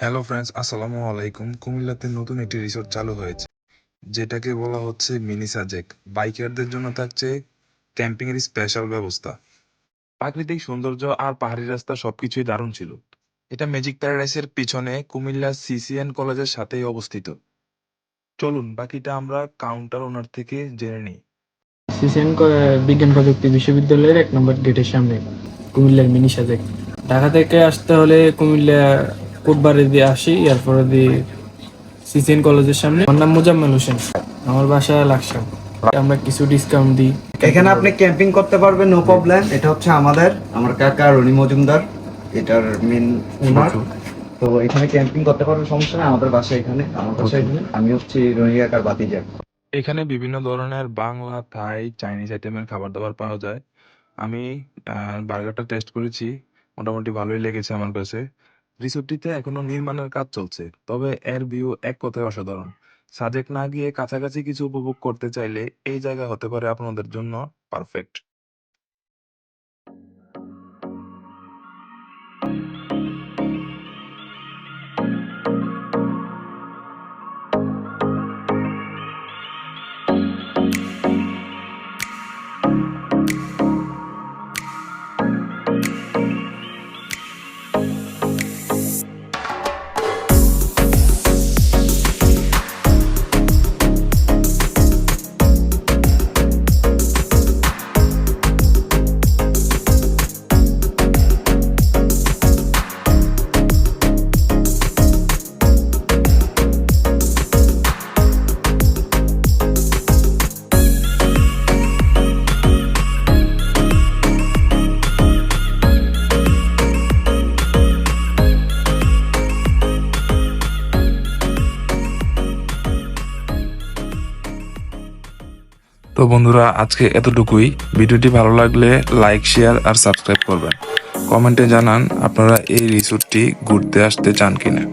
Hello friends, আসসালামু আলাইকুম। কুমিল্লাতে নতুন একটি রিসোর্ট চালু হয়েছে, যেটাকে বলা হচ্ছে মিনি সাজেক। বাইকারদের জন্য থাকছে ক্যাম্পিং এর স্পেশাল ব্যবস্থা। প্রাকৃতিক সৌন্দর্য আর পাহাড়ি রাস্তা সবকিছুই দারুণ ছিল। এটা ম্যাজিক প্যারাডাইসের পিছনে কুমিল্লা সিসিএন কলেজের সাথেই অবস্থিত। চলুন বাকিটা আমরা কাউন্টার ওনার থেকে জেনে নিই। সিসিএন বিজ্ঞান প্রযুক্তি বিশ্ববিদ্যালয়ের ১ নম্বর গেটের সামনে কুমিল্লার মিনি সাজেক। ঢাকা থেকে আসতে হলে কুমিল্লা কোটবাড়ি দিয়ে আসি, এরপরে দিয়ে সিসিএন কলেজের সামনে। আমার নাম মোজাম্মেল হোসেন, আমার বাসা লাকসাম। আমরা কিছু ডিসকাউন্ট দিই। এখানে আপনি ক্যাম্পিং করতে পারবেন, নো প্রবলেম। এটা হচ্ছে আমার কাকা রনি মজুমদার, এটার মেন ওনার। তো এখানে ক্যাম্পিং করতে পারবেন, সমস্যা নেই। আমাদের বাসা এখানে, আমার বাসা এখানে। আমি হচ্ছে রনি কাকার বাতিজা। এখানে বিভিন্ন ধরনের বাংলা, থাই, চাইনিজ আইটেমের খাবার দাবার পাওয়া যায়। আমি বার্গারটা টেস্ট করেছি, মোটামুটি ভালোই লেগেছে আমার কাছে। রিসোর্টটিতে এখনো নির্মাণের কাজ চলছে, তবে এর ভিউ এক কথায় অসাধারণ। সাজেক না গিয়ে কাছাকাছি কিছু উপভোগ করতে চাইলে এই জায়গা হতে পারে আপনাদের জন্য পারফেক্ট। তো বন্ধুরা, আজকে এতটুকুই। ভিডিওটি ভালো লাগলে লাইক, শেয়ার আর সাবস্ক্রাইব করবেন। কমেন্টে জানান আপনারা এই রিসোর্টটি ঘুরতে আসতে চান কিনা।